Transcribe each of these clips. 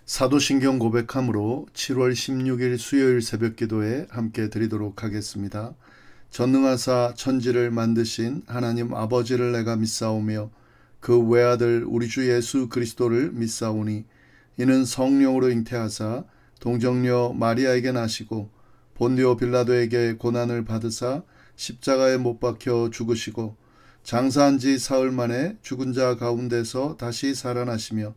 사도신경 고백함으로 7월 16일 수요일 새벽기도에 함께 드리도록 하겠습니다. 전능하사 천지를 만드신 하나님 아버지를 내가 믿사오며 그 외아들 우리 주 예수 그리스도를 믿사오니 이는 성령으로 잉태하사 동정녀 마리아에게 나시고 본디오 빌라도에게 고난을 받으사 십자가에 못 박혀 죽으시고 장사한 지 사흘 만에 죽은 자 가운데서 다시 살아나시며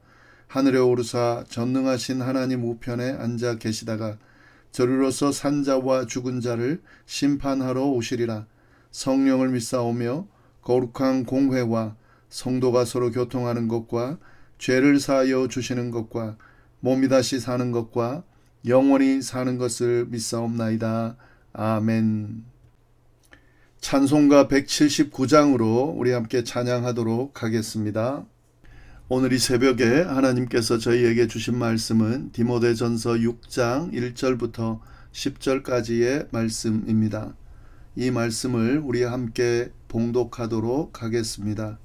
하늘에 오르사 전능하신 하나님 우편에 앉아 계시다가 저리로서 산자와 죽은 자를 심판하러 오시리라. 성령을 믿사오며 거룩한 공회와 성도가 서로 교통하는 것과 죄를 사하여 주시는 것과 몸이 다시 사는 것과 영원히 사는 것을 믿사옵나이다. 아멘. 찬송가 179장으로 우리 함께 찬양하도록 하겠습니다. 오늘 이 새벽에 하나님께서 저희에게 주신 말씀은 디모데전서 6장 1절부터 10절까지의 말씀입니다. 이 말씀을 우리 함께 봉독하도록 하겠습니다.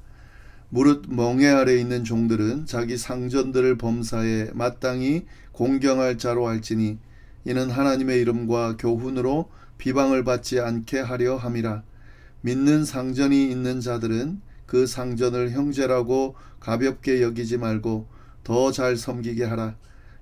무릇 멍에 아래 있는 종들은 자기 상전들을 범사에 마땅히 공경할 자로 알지니 이는 하나님의 이름과 교훈으로 비방을 받지 않게 하려 함이라. 믿는 상전이 있는 자들은 그 상전을 형제라고 가볍게 여기지 말고 더 잘 섬기게 하라.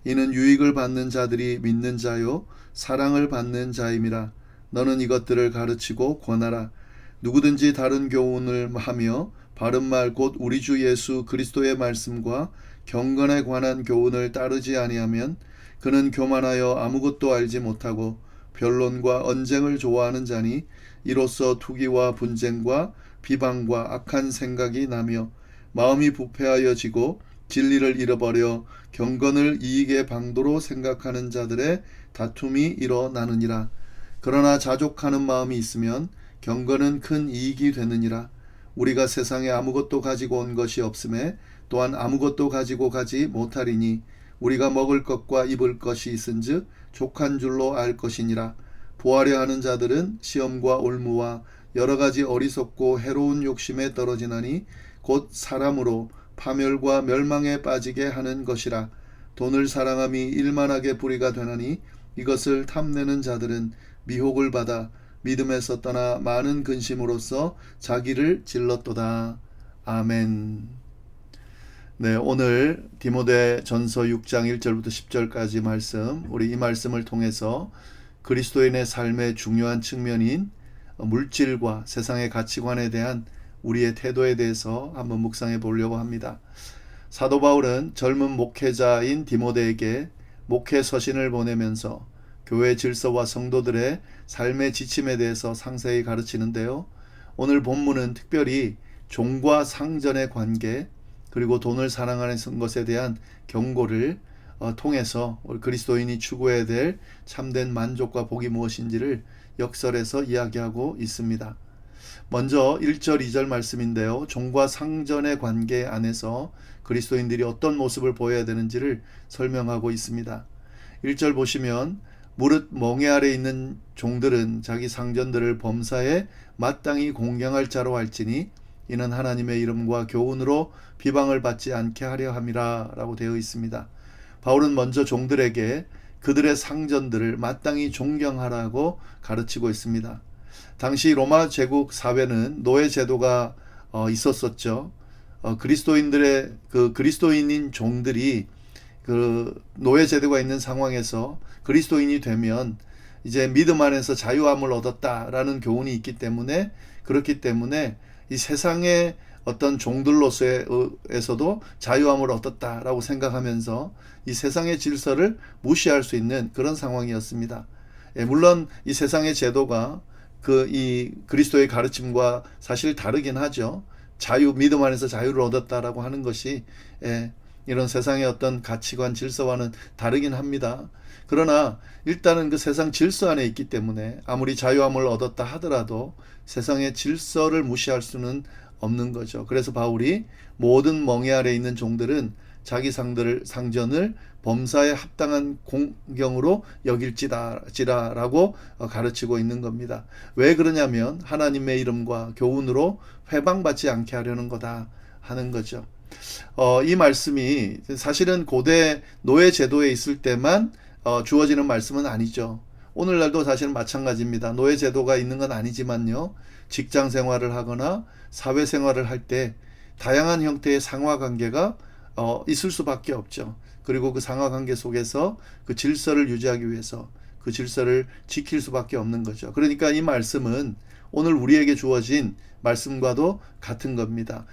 이는 유익을 받는 자들이 믿는 자요 사랑을 받는 자임이라. 너는 이것들을 가르치고 권하라. 누구든지 다른 교훈을 하며 바른 말 곧 우리 주 예수 그리스도의 말씀과 경건에 관한 교훈을 따르지 아니하면 그는 교만하여 아무것도 알지 못하고 변론과 언쟁을 좋아하는 자니 이로써 투기와 분쟁과 비방과 악한 생각이 나며 마음이 부패하여지고 진리를 잃어버려 경건을 이익의 방도로 생각하는 자들의 다툼이 일어나느니라. 그러나 자족하는 마음이 있으면 경건은 큰 이익이 되느니라. 우리가 세상에 아무것도 가지고 온 것이 없음에 또한 아무것도 가지고 가지 못하리니 우리가 먹을 것과 입을 것이 있은즉 족한 줄로 알 것이니라. 보하려 하는 자들은 시험과 올무와 여러 가지 어리석고 해로운 욕심에 떨어지나니 곧 사람으로 파멸과 멸망에 빠지게 하는 것이라. 돈을 사랑함이 일만하게 불의가 되나니 이것을 탐내는 자들은 미혹을 받아 믿음에서 떠나 많은 근심으로써 자기를 질렀도다. 아멘. 네, 오늘 디모데전서 6장 1절부터 10절까지 말씀, 우리 이 말씀을 통해서 그리스도인의 삶의 중요한 측면인 물질과 세상의 가치관에 대한 우리의 태도에 대해서 한번 묵상해 보려고 합니다. 사도 바울은 젊은 목회자인 디모데에게 목회 서신을 보내면서 교회 질서와 성도들의 삶의 지침에 대해서 상세히 가르치는데요. 오늘 본문은 특별히 종과 상전의 관계 그리고 돈을 사랑하는 것에 대한 경고를 통해서 그리스도인이 추구해야 될 참된 만족과 복이 무엇인지를 역설에서 이야기하고 있습니다. 먼저 1절 2절 말씀인데요. 종과 상전의 관계 안에서 그리스도인들이 어떤 모습을 보여야 되는지를 설명하고 있습니다. 1절 보시면 무릇 멍에 아래 있는 종들은 자기 상전들을 범사에 마땅히 공경할 자로 알지니 이는 하나님의 이름과 교훈으로 비방을 받지 않게 하려 함이라 라고 되어 있습니다. 바울은 먼저 종들에게 그들의 상전들을 마땅히 존경하라고 가르치고 있습니다. 당시 로마 제국 사회는 노예 제도가 있었었죠. 그리스도인들의 그리스도인인 종들이 그 노예 제도가 있는 상황에서 그리스도인이 되면 이제 믿음 안에서 자유함을 얻었다라는 교훈이 있기 때문에 그렇기 때문에 이 세상의 어떤 종들로서에서도 자유함을 얻었다라고 생각하면서 이 세상의 질서를 무시할 수 있는 그런 상황이었습니다. 물론 이 세상의 제도가 이 그리스도의 가르침과 사실 다르긴 하죠. 믿음 안에서 자유를 얻었다라고 하는 것이 이런 세상의 어떤 가치관 질서와는 다르긴 합니다. 그러나 일단은 그 세상 질서 안에 있기 때문에 아무리 자유함을 얻었다 하더라도 세상의 질서를 무시할 수는 없는 거죠. 그래서 바울이 모든 멍에 아래 있는 종들은 자기 상전을 범사에 합당한 공경으로 여길지라라고 가르치고 있는 겁니다. 왜 그러냐면 하나님의 이름과 교훈으로 회방받지 않게 하려는 거다 하는 거죠. 이 말씀이 사실은 고대 노예 제도에 있을 때만 주어지는 말씀은 아니죠. 오늘날도 사실은 마찬가지입니다. 노예 제도가 있는 건 아니지만요. 직장 생활을 하거나 사회 생활을 할 때 다양한 형태의 상하 관계가 있을 수밖에 없죠. 그리고 그 상하 관계 속에서 그 질서를 유지하기 위해서 그 질서를 지킬 수밖에 없는 거죠. 그러니까 이 말씀은 오늘 우리에게 주어진 말씀과도 같은 겁니다.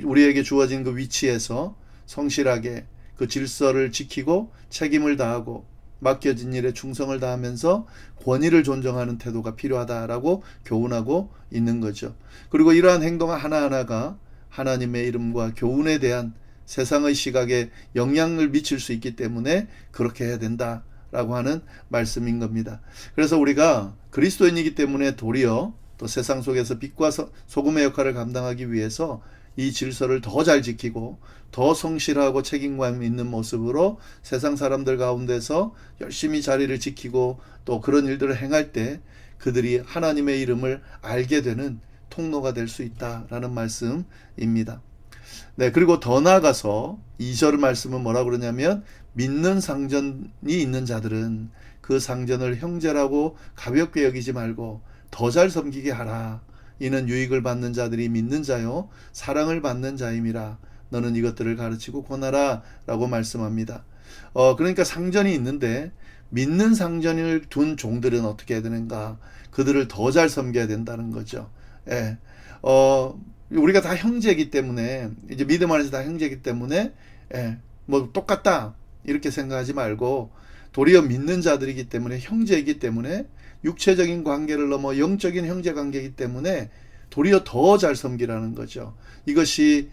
우리에게 주어진 그 위치에서 성실하게 그 질서를 지키고 책임을 다하고 맡겨진 일에 충성을 다하면서 권위를 존중하는 태도가 필요하다라고 교훈하고 있는 거죠. 그리고 이러한 행동 하나하나가 하나님의 이름과 교훈에 대한 세상의 시각에 영향을 미칠 수 있기 때문에 그렇게 해야 된다라고 하는 말씀인 겁니다. 그래서 우리가 그리스도인이기 때문에 도리어 또 세상 속에서 빛과 소금의 역할을 감당하기 위해서 이 질서를 더 잘 지키고 더 성실하고 책임감 있는 모습으로 세상 사람들 가운데서 열심히 자리를 지키고 또 그런 일들을 행할 때 그들이 하나님의 이름을 알게 되는 통로가 될 수 있다라는 말씀입니다. 네, 그리고 더 나아가서 2절 말씀은 뭐라고 그러냐면 믿는 상전이 있는 자들은 그 상전을 형제라고 가볍게 여기지 말고 더 잘 섬기게 하라. 이는 유익을 받는 자들이 믿는 자요 사랑을 받는 자임이라. 너는 이것들을 가르치고 권하라 라고 말씀합니다. 그러니까 상전이 있는데 믿는 상전을 둔 종들은 어떻게 해야 되는가? 그들을 더 잘 섬겨야 된다는 거죠. 예. 우리가 다 형제이기 때문에 이제 믿음 안에서 다 형제이기 때문에 뭐 똑같다 이렇게 생각하지 말고 도리어 믿는 자들이기 때문에 형제이기 때문에 육체적인 관계를 넘어 영적인 형제 관계이기 때문에 도리어 더 잘 섬기라는 거죠. 이것이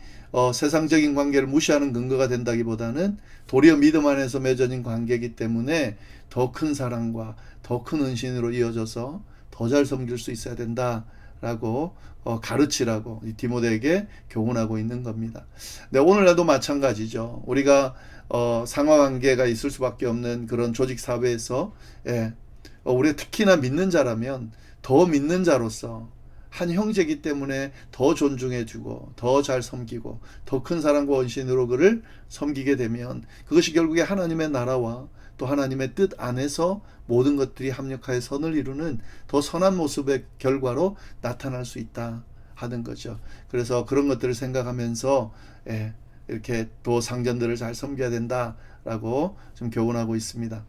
세상적인 관계를 무시하는 근거가 된다기보다는 도리어 믿음 안에서 맺어진 관계이기 때문에 더 큰 사랑과 더 큰 은신으로 이어져서 더 잘 섬길 수 있어야 된다라고 가르치라고 디모데에게 교훈하고 있는 겁니다. 네, 오늘날도 마찬가지죠. 우리가 상하관계가 있을 수밖에 없는 그런 조직 사회에서 우리가 특히나 믿는 자라면 더 믿는 자로서 한 형제이기 때문에 더 존중해주고 더 잘 섬기고 더 큰 사랑과 헌신으로 그를 섬기게 되면 그것이 결국에 하나님의 나라와 또 하나님의 뜻 안에서 모든 것들이 합력하여 선을 이루는 더 선한 모습의 결과로 나타날 수 있다 하는 거죠. 그래서 그런 것들을 생각하면서 이렇게 또 상전들을 잘 섬겨야 된다라고 좀 교훈하고 있습니다.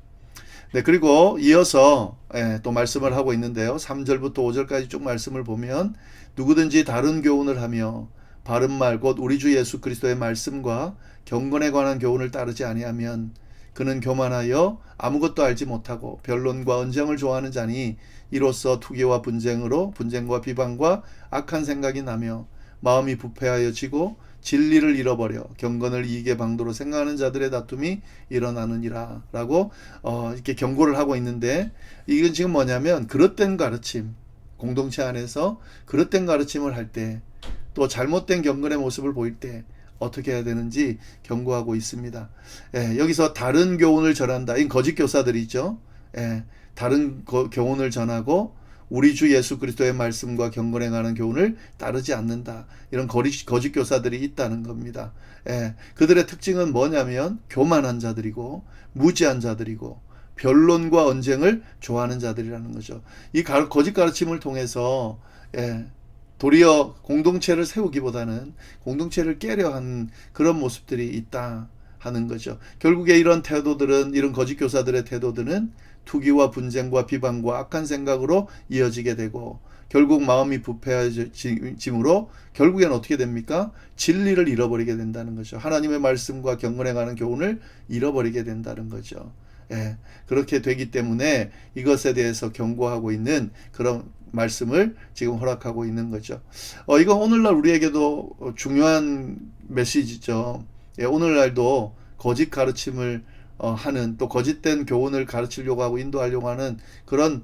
네, 그리고 이어서 또 말씀을 하고 있는데요. 3절부터 5절까지 쭉 말씀을 보면 누구든지 다른 교훈을 하며 바른 말 곧 우리 주 예수 그리스도의 말씀과 경건에 관한 교훈을 따르지 아니하면 그는 교만하여 아무것도 알지 못하고 변론과 언쟁을 좋아하는 자니 이로써 투기와 분쟁과 비방과 악한 생각이 나며 마음이 부패하여 지고 진리를 잃어버려 경건을 이익의 방도로 생각하는 자들의 다툼이 일어나느니라 라고 이렇게 경고를 하고 있는데 이건 지금 뭐냐면 그릇된 가르침, 공동체 안에서 그릇된 가르침을 할 때 또 잘못된 경건의 모습을 보일 때 어떻게 해야 되는지 경고하고 있습니다. 여기서 다른 교훈을 전한다. 이 거짓 교사들이 있죠. 다른 교훈을 전하고 우리 주 예수 그리스도의 말씀과 경건에 관한 교훈을 따르지 않는다. 이런 거짓 교사들이 있다는 겁니다. 그들의 특징은 뭐냐면 교만한 자들이고 무지한 자들이고 변론과 언쟁을 좋아하는 자들이라는 거죠. 이 거짓 가르침을 통해서 도리어 공동체를 세우기보다는 공동체를 깨려 한 그런 모습들이 있다 하는 거죠. 결국에 이런 태도들은, 이런 거짓 교사들의 태도들은 투기와 분쟁과 비방과 악한 생각으로 이어지게 되고 결국 마음이 부패해짐으로 결국엔 어떻게 됩니까? 진리를 잃어버리게 된다는 거죠. 하나님의 말씀과 경건에 관한 교훈을 잃어버리게 된다는 거죠. 그렇게 되기 때문에 이것에 대해서 경고하고 있는 그런 말씀을 지금 허락하고 있는 거죠. 이거 오늘날 우리에게도 중요한 메시지죠. 오늘날도 거짓 가르침을 하는 또 거짓된 교훈을 가르치려고 하고 인도하려고 하는 그런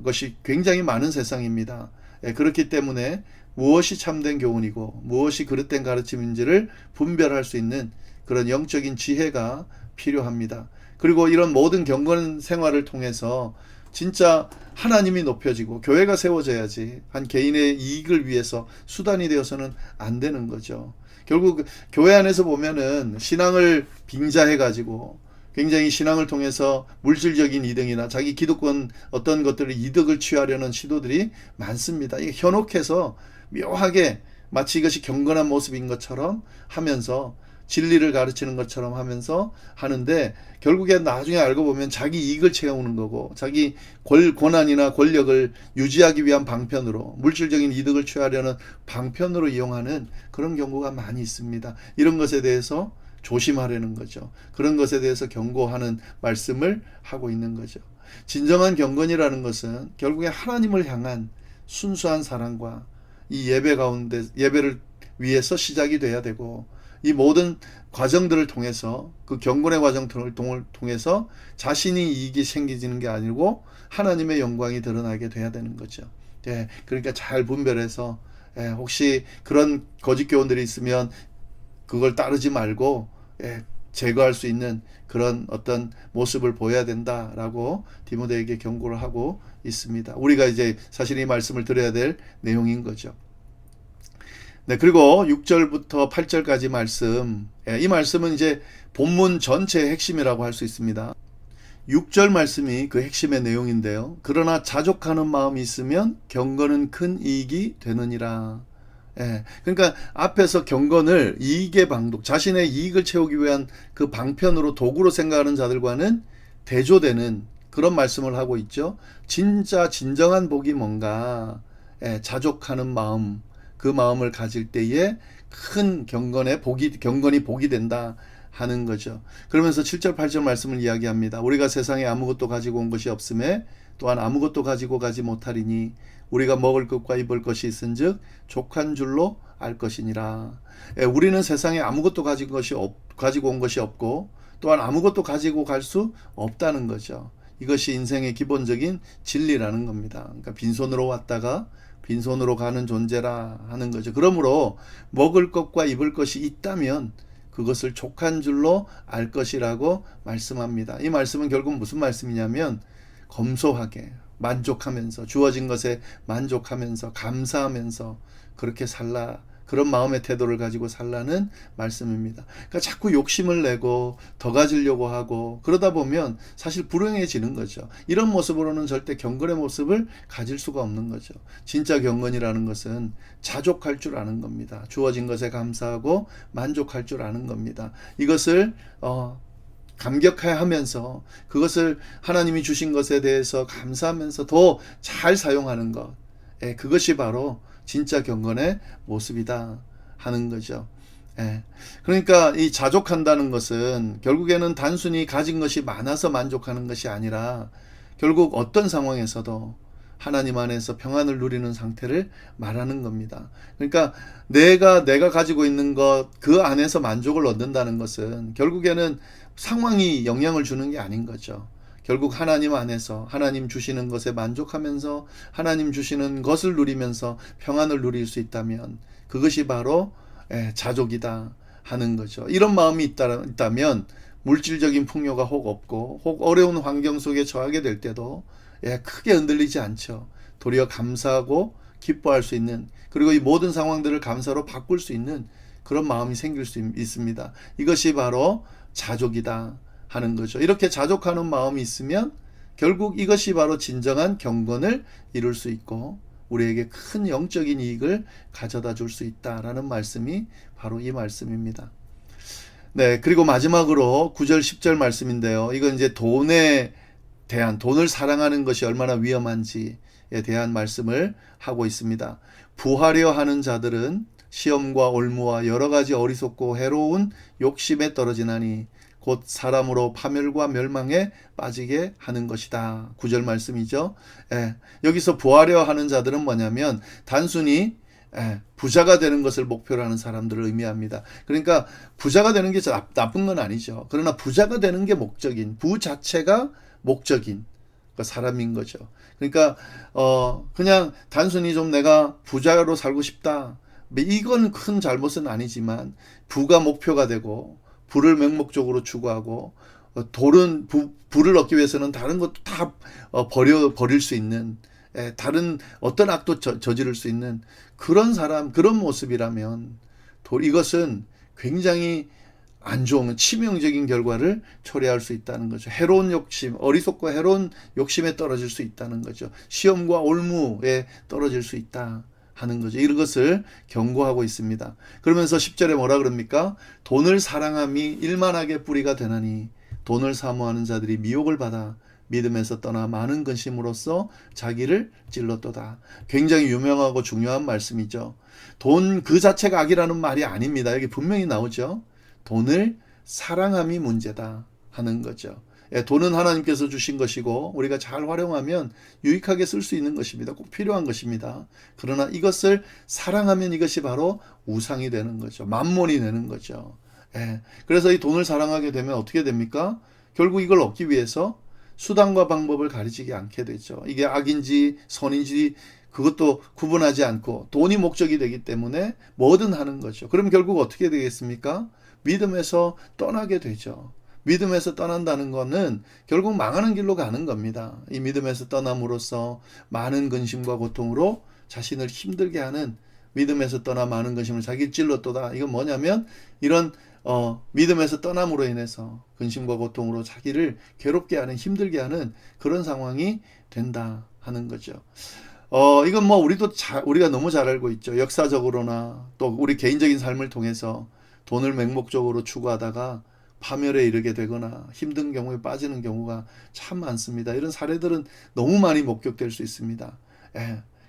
것이 굉장히 많은 세상입니다. 그렇기 때문에 무엇이 참된 교훈이고 무엇이 그릇된 가르침인지를 분별할 수 있는 그런 영적인 지혜가 필요합니다. 그리고 이런 모든 경건 생활을 통해서 진짜 하나님이 높여지고 교회가 세워져야지 한 개인의 이익을 위해서 수단이 되어서는 안 되는 거죠. 결국 교회 안에서 보면은 신앙을 빙자해가지고 굉장히 신앙을 통해서 물질적인 이득이나 자기 기득권 어떤 것들을 이득을 취하려는 시도들이 많습니다. 이게 현혹해서 묘하게 마치 이것이 경건한 모습인 것처럼 하면서 진리를 가르치는 것처럼 하면서 하는데 결국에 나중에 알고 보면 자기 이익을 채우는 거고 자기 권한이나 권력을 유지하기 위한 방편으로 물질적인 이득을 취하려는 방편으로 이용하는 그런 경우가 많이 있습니다. 이런 것에 대해서 조심하려는 거죠. 그런 것에 대해서 경고하는 말씀을 하고 있는 거죠. 진정한 경건이라는 것은 결국에 하나님을 향한 순수한 사랑과 이 예배 가운데 예배를 위해서 시작이 돼야 되고 이 모든 과정들을 통해서 그 경건의 과정들을 통해서 자신이 이익이 생기지는 게 아니고 하나님의 영광이 드러나게 돼야 되는 거죠. 예, 그러니까 잘 분별해서 혹시 그런 거짓 교훈들이 있으면 그걸 따르지 말고 제거할 수 있는 그런 어떤 모습을 보여야 된다라고 디모데에게 경고를 하고 있습니다. 우리가 이제 사실 이 말씀을 드려야 될 내용인 거죠. 네, 그리고 6절부터 8절까지 말씀, 이 말씀은 이제 본문 전체의 핵심이라고 할 수 있습니다. 6절 말씀이 그 핵심의 내용인데요. 그러나 자족하는 마음이 있으면 경건은 큰 이익이 되느니라. 그러니까 앞에서 경건을 이익의 방독, 자신의 이익을 채우기 위한 그 방편으로 도구로 생각하는 자들과는 대조되는 그런 말씀을 하고 있죠. 진짜 진정한 복이 뭔가, 자족하는 마음, 그 마음을 가질 때에 큰 경건이 복이 된다 하는 거죠. 그러면서 7절 8절 말씀을 이야기합니다. 우리가 세상에 아무것도 가지고 온 것이 없음에 또한 아무것도 가지고 가지 못하리니 우리가 먹을 것과 입을 것이 있은즉 족한 줄로 알 것이니라. 우리는 세상에 아무것도 가지고 온 것이 없고 또한 아무것도 가지고 갈 수 없다는 거죠. 이것이 인생의 기본적인 진리라는 겁니다. 그러니까 빈손으로 왔다가 빈손으로 가는 존재라 하는 거죠. 그러므로 먹을 것과 입을 것이 있다면 그것을 족한 줄로 알 것이라고 말씀합니다. 이 말씀은 결국 무슨 말씀이냐면 검소하게 만족하면서 주어진 것에 만족하면서 감사하면서 그렇게 살라, 그런 마음의 태도를 가지고 살라는 말씀입니다. 그러니까 자꾸 욕심을 내고 더 가지려고 하고 그러다 보면 사실 불행해지는 거죠. 이런 모습으로는 절대 경건의 모습을 가질 수가 없는 거죠. 진짜 경건이라는 것은 자족할 줄 아는 겁니다. 주어진 것에 감사하고 만족할 줄 아는 겁니다. 이것을 감격해하면서 그것을 하나님이 주신 것에 대해서 감사하면서 더 잘 사용하는 것, 그것이 바로 진짜 경건의 모습이다 하는 거죠. 그러니까 이 자족한다는 것은 결국에는 단순히 가진 것이 많아서 만족하는 것이 아니라 결국 어떤 상황에서도 하나님 안에서 평안을 누리는 상태를 말하는 겁니다. 그러니까 내가 가지고 있는 것 그 안에서 만족을 얻는다는 것은 결국에는 상황이 영향을 주는 게 아닌 거죠. 결국 하나님 안에서 하나님 주시는 것에 만족하면서 하나님 주시는 것을 누리면서 평안을 누릴 수 있다면 그것이 바로 자족이다 하는 거죠. 이런 마음이 있다면 물질적인 풍요가 혹 없고 혹 어려운 환경 속에 처하게 될 때도 크게 흔들리지 않죠. 도리어 감사하고 기뻐할 수 있는, 그리고 이 모든 상황들을 감사로 바꿀 수 있는 그런 마음이 생길 수 있습니다. 이것이 바로 자족이다 하는 거죠. 이렇게 자족하는 마음이 있으면 결국 이것이 바로 진정한 경건을 이룰 수 있고 우리에게 큰 영적인 이익을 가져다 줄 수 있다라는 말씀이 바로 이 말씀입니다. 네, 그리고 마지막으로 9절 10절 말씀인데요. 이건 이제 돈을 사랑하는 것이 얼마나 위험한지에 대한 말씀을 하고 있습니다. 부하려 하는 자들은 시험과 올무와 여러 가지 어리석고 해로운 욕심에 떨어지나니 곧 사람으로 파멸과 멸망에 빠지게 하는 것이다. 9절 말씀이죠. 여기서 부하려 하는 자들은 뭐냐면 단순히 부자가 되는 것을 목표로 하는 사람들을 의미합니다. 그러니까 부자가 되는 게 나쁜 건 아니죠. 그러나 부자가 되는 게 목적인, 부 자체가 목적인 사람인 거죠. 그러니까 그냥 단순히 좀 내가 부자로 살고 싶다, 이건 큰 잘못은 아니지만 부가 목표가 되고 부를 맹목적으로 추구하고 부를 얻기 위해서는 다른 것도 다 버릴 수 있는, 다른 어떤 악도 저지를 수 있는 그런 사람, 그런 모습이라면 이것은 굉장히 안 좋은 치명적인 결과를 초래할 수 있다는 거죠. 해로운 욕심, 어리석고 해로운 욕심에 떨어질 수 있다는 거죠. 시험과 올무에 떨어질 수 있다 하는 거죠. 이것을 경고하고 있습니다. 그러면서 10절에 뭐라 그럽니까? 돈을 사랑함이 일만하게 뿌리가 되나니 돈을 사모하는 자들이 미혹을 받아 믿음에서 떠나 많은 근심으로써 자기를 찔렀도다. 굉장히 유명하고 중요한 말씀이죠. 돈 그 자체가 악이라는 말이 아닙니다. 여기 분명히 나오죠. 돈을 사랑함이 문제다 하는 거죠. 돈은 하나님께서 주신 것이고 우리가 잘 활용하면 유익하게 쓸 수 있는 것입니다. 꼭 필요한 것입니다. 그러나 이것을 사랑하면 이것이 바로 우상이 되는 거죠. 만몬이 되는 거죠. 그래서 이 돈을 사랑하게 되면 어떻게 됩니까? 결국 이걸 얻기 위해서 수단과 방법을 가리지 않게 되죠. 이게 악인지 선인지 그것도 구분하지 않고 돈이 목적이 되기 때문에 뭐든 하는 거죠. 그럼 결국 어떻게 되겠습니까? 믿음에서 떠나게 되죠. 믿음에서 떠난다는 것은 결국 망하는 길로 가는 겁니다. 이 믿음에서 떠남으로써 많은 근심과 고통으로 자신을 힘들게 하는, 믿음에서 떠나 많은 근심을 자기 찔렀도다. 이건 뭐냐면 이런 믿음에서 떠남으로 인해서 근심과 고통으로 자기를 괴롭게 하는, 힘들게 하는 그런 상황이 된다 하는 거죠. 이건 뭐 우리가 너무 잘 알고 있죠. 역사적으로나 또 우리 개인적인 삶을 통해서 돈을 맹목적으로 추구하다가 파멸에 이르게 되거나 힘든 경우에 빠지는 경우가 참 많습니다. 이런 사례들은 너무 많이 목격될 수 있습니다.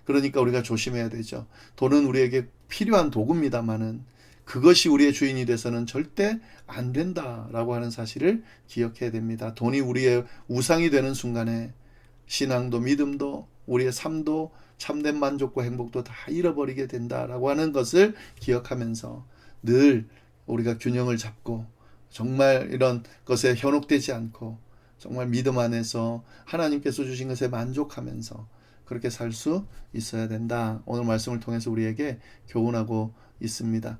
그러니까 우리가 조심해야 되죠. 돈은 우리에게 필요한 도구입니다만은 그것이 우리의 주인이 돼서는 절대 안 된다라고 하는 사실을 기억해야 됩니다. 돈이 우리의 우상이 되는 순간에 신앙도 믿음도 우리의 삶도 참된 만족과 행복도 다 잃어버리게 된다라고 하는 것을 기억하면서 늘 우리가 균형을 잡고 정말 이런 것에 현혹되지 않고 정말 믿음 안에서 하나님께서 주신 것에 만족하면서 그렇게 살 수 있어야 된다. 오늘 말씀을 통해서 우리에게 교훈하고 있습니다.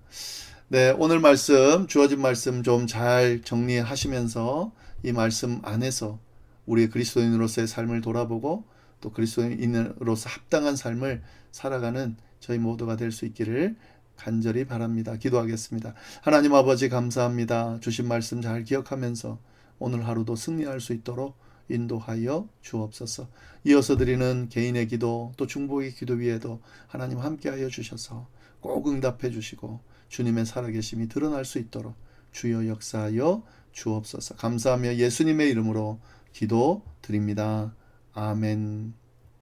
네, 오늘 말씀, 주어진 말씀 좀 잘 정리하시면서 이 말씀 안에서 우리 그리스도인으로서의 삶을 돌아보고 또 그리스도인으로서 합당한 삶을 살아가는 저희 모두가 될 수 있기를 간절히 바랍니다. 기도하겠습니다. 하나님 아버지 감사합니다. 주신 말씀 잘 기억하면서 오늘 하루도 승리할 수 있도록 인도하여 주옵소서. 이어서 드리는 개인의 기도 또 중보의 기도 위에도 하나님 함께하여 주셔서 꼭 응답해 주시고 주님의 살아계심이 드러날 수 있도록 주여 역사하여 주옵소서. 감사하며 예수님의 이름으로 기도드립니다. 아멘.